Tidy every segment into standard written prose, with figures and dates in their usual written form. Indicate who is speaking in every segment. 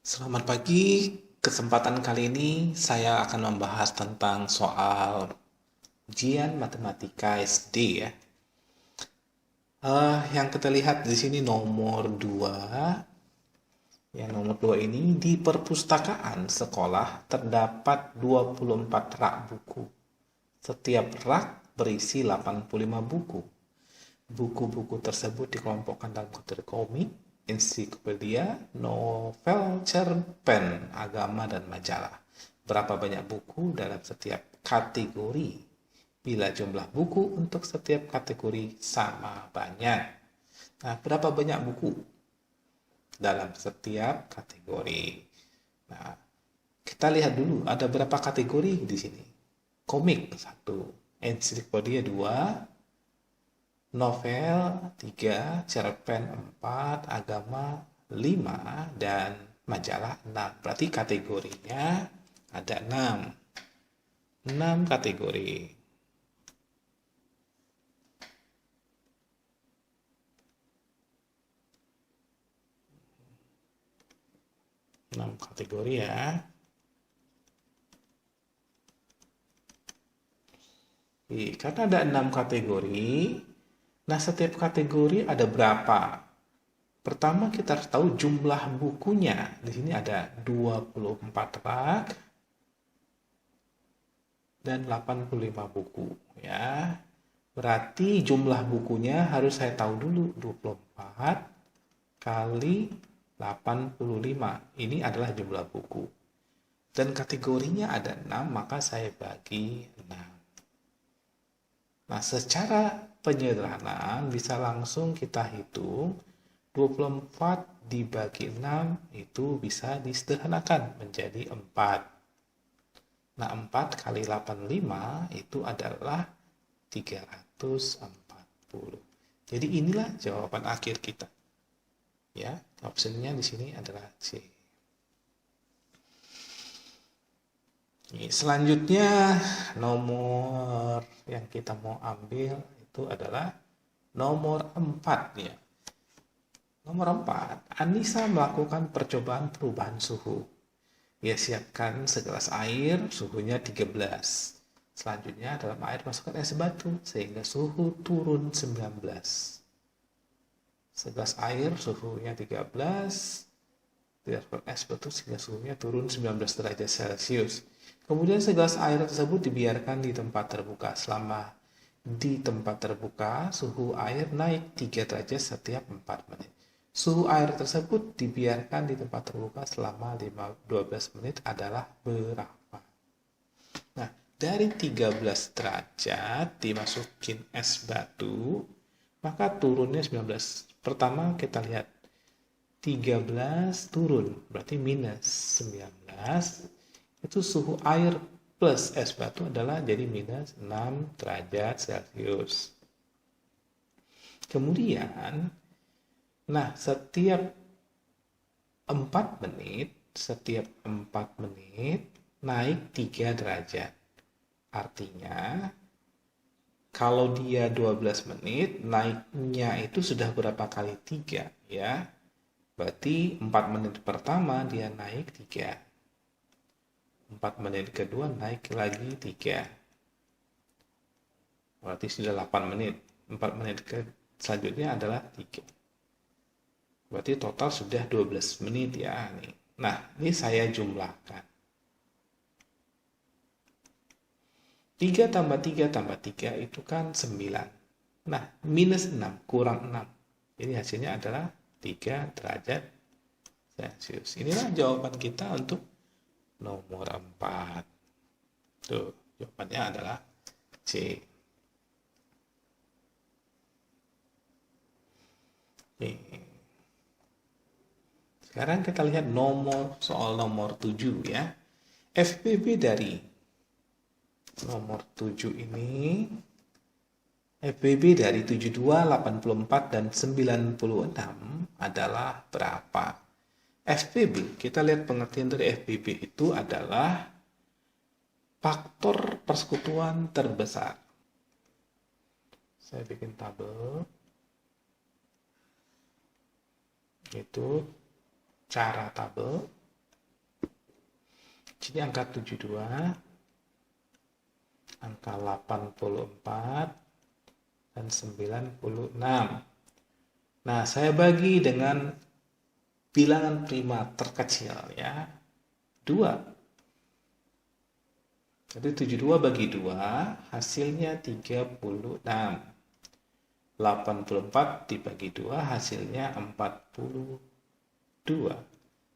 Speaker 1: Selamat pagi. Kesempatan kali ini saya akan membahas tentang soal ujian matematika SD ya. Yang kita lihat di sini nomor 2. Yang nomor 2 ini di perpustakaan sekolah terdapat 24 rak buku. Setiap rak berisi 85 buku. Buku-buku tersebut dikelompokkan dalam kategori komik, ensiklopedia, novel, cerpen, agama, dan majalah. Berapa banyak buku dalam setiap kategori? Bila jumlah buku untuk setiap kategori sama banyak. Nah, berapa banyak buku dalam setiap kategori? Nah, kita lihat dulu ada berapa kategori di sini. Komik 1, ensiklopedia 2, novel 3, cerpen 4, agama 5, dan majalah 6. Berarti kategorinya ada 6. 6 kategori. Enam kategori ya. Karena ada 6 kategori, nah setiap kategori ada berapa? Pertama kita harus tahu jumlah bukunya. Di sini ada 24 rak dan 85 buku ya. Berarti jumlah bukunya harus saya tahu dulu 24 kali 85. Ini adalah jumlah buku. Dan kategorinya ada 6, maka saya bagi 6. Nah, secara penyederhanaan bisa langsung kita hitung 24 dibagi 6 itu bisa disederhanakan menjadi 4. Nah, 4 kali 85 itu adalah 340. Jadi inilah jawaban akhir kita. Ya, optionnya di sini adalah C. Selanjutnya nomor yang kita mau ambil itu adalah nomor 4 ya. Nomor 4, Anissa melakukan percobaan perubahan suhu. Ia siapkan segelas air, suhunya 13. Selanjutnya dalam air masukkan es batu sehingga suhu turun 19. Segelas air suhunya 13, dimasukkan es batu sehingga suhunya turun 19 derajat Celcius. Kemudian segelas air tersebut dibiarkan di tempat terbuka. Selama di tempat terbuka, suhu air naik 3 derajat setiap 4 menit. Suhu air tersebut dibiarkan di tempat terbuka selama 12 menit adalah berapa? Nah, dari 13 derajat dimasukin es batu, maka turunnya 19. Pertama kita lihat 13 turun, berarti minus 19. Itu suhu air plus es batu adalah jadi minus 6 derajat Celcius. Kemudian, nah setiap 4 menit naik 3 derajat. Artinya, kalau dia 12 menit, naiknya itu sudah berapa kali 3 ya? Berarti 4 menit pertama dia naik 3. 4 menit kedua naik lagi 3. Berarti sudah 8 menit. 4 menit selanjutnya adalah 3. Berarti total sudah 12 menit ya. Nah, ini saya jumlahkan. 3 tambah 3 tambah 3 itu kan 9. Nah, minus 6 kurang 6. Jadi hasilnya adalah 3 derajat Celcius. Inilah jawaban kita untuk nomor 4. Tuh, jawabannya adalah C. Sekarang kita lihat soal nomor 7 ya. FBB dari nomor 7 ini, FBB dari 72, 84, dan 96 adalah berapa? FBB, kita lihat pengertian dari FBB itu adalah faktor persekutuan terbesar. Saya bikin tabel. Itu cara tabel. Jadi angka 72, angka 84, dan 96. Nah, saya bagi dengan bilangan prima terkecil ya, 2. Jadi 72 bagi 2 hasilnya 36. 84 dibagi 2 hasilnya 42.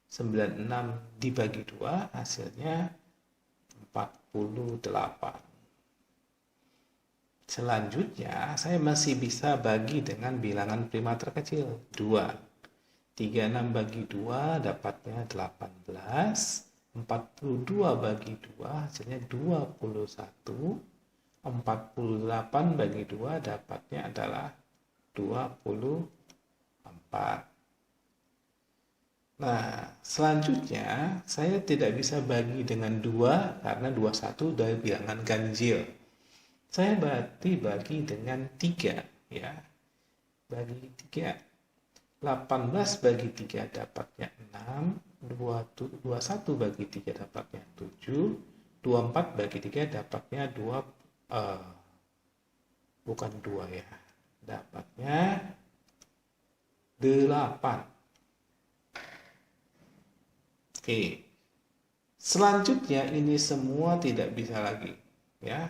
Speaker 1: 96 dibagi 2 hasilnya 48. Selanjutnya, saya masih bisa bagi dengan bilangan prima terkecil, 2. 36 bagi 2 dapatnya 18. 42 bagi 2 hasilnya 21. 48 bagi 2 dapatnya adalah 24. Nah, selanjutnya saya tidak bisa bagi dengan 2 karena 21 dari bilangan ganjil. Saya bagi dengan 3 ya. Bagi 3. 18 bagi 3 dapatnya 6, 21 bagi 3 dapatnya 7, 24 bagi 3 dapatnya 2 ya. Dapatnya 8. Oke. Selanjutnya ini semua tidak bisa lagi ya.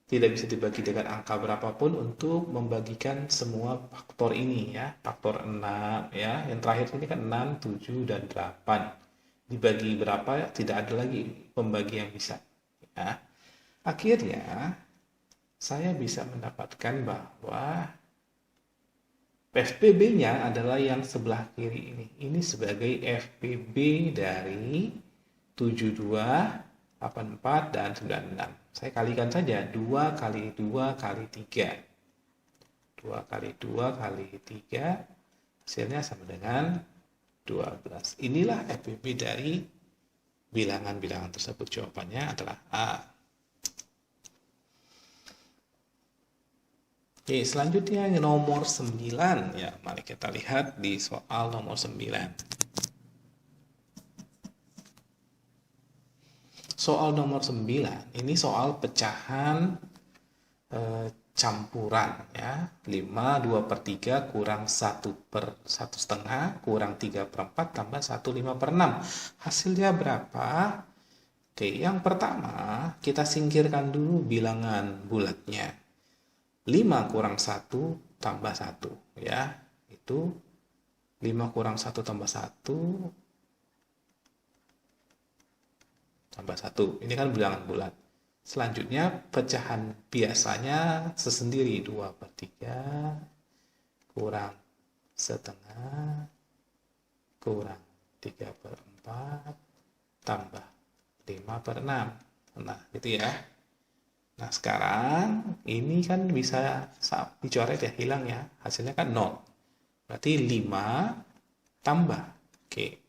Speaker 1: Tidak bisa dibagi dengan angka berapapun untuk membagikan semua faktor ini ya. Faktor 6 ya. Yang terakhir ini kan 6, 7 dan 8. Dibagi berapa tidak ada lagi pembagi yang bisa ya. Akhirnya saya bisa mendapatkan bahwa FPB-nya adalah yang sebelah kiri ini. Ini sebagai FPB dari 72, 84, dan 96. Saya kalikan saja 2 kali 2 kali 3. 2 kali 2 kali 3 hasilnya sama dengan 12. Inilah FPB dari bilangan-bilangan tersebut. Jawabannya adalah A. Oke, selanjutnya nomor 9 ya. Mari kita lihat di soal nomor 9. Soal nomor 9 ini soal pecahan campuran ya. 5 2/3 kurang 1/1/2 kurang 3/4 tambah 1 5/6. Hasilnya berapa? Oke, yang pertama kita singkirkan dulu bilangan bulatnya. 5 kurang 1 tambah 1 ya. Itu 5 kurang 1 tambah 1 tambah 1. Ini kan bilangan bulat. Selanjutnya pecahan biasanya sesendiri. 2/3 kurang setengah kurang 3/4 tambah 5/6. Nah, gitu ya. Nah, sekarang ini kan bisa dicoret ya, hilang ya. Hasilnya kan 0. Berarti 5 tambah. Oke.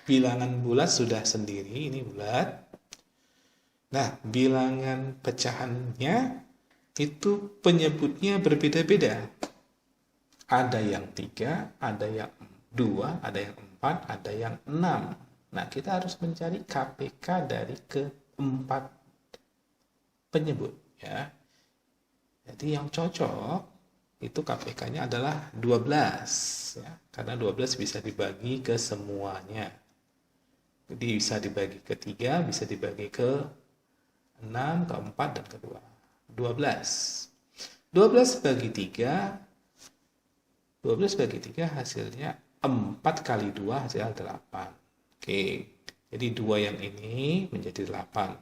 Speaker 1: Bilangan bulat sudah sendiri, ini bulat. Nah, bilangan pecahannya itu penyebutnya berbeda-beda. Ada yang 3, ada yang 2, ada yang 4, ada yang 6. Nah, kita harus mencari KPK dari keempat penyebut ya. Jadi yang cocok itu KPK-nya adalah 12 ya. Karena 12 bisa dibagi ke semuanya. Jadi bisa dibagi ke 3, bisa dibagi ke 6, ke 4 dan ke 2. 12. 12 bagi 3 hasilnya 4 kali 2 hasilnya 8. Oke. Jadi 2 yang ini menjadi 8.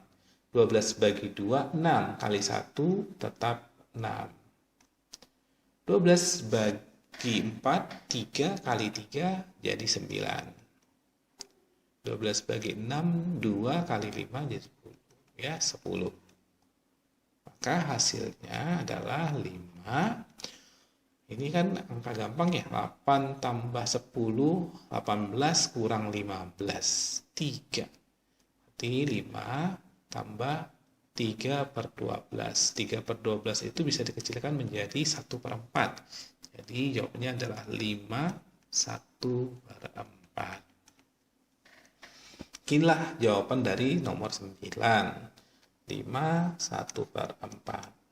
Speaker 1: 12 bagi 2, 6 kali 1 tetap 6. 12 bagi 4, 3 kali 3 jadi 9. 12 bagi 6, 2 kali 5 jadi 10. Ya, 10. Maka hasilnya adalah 5. Ini kan angka gampang ya. 8 tambah 10, 18 kurang 15. 3. Berarti 5 tambah 3/12. 3/12 itu bisa dikecilkan menjadi 1/4. Jadi jawabannya adalah 5 1/4. Inilah jawaban dari nomor 9. 5, 1/4.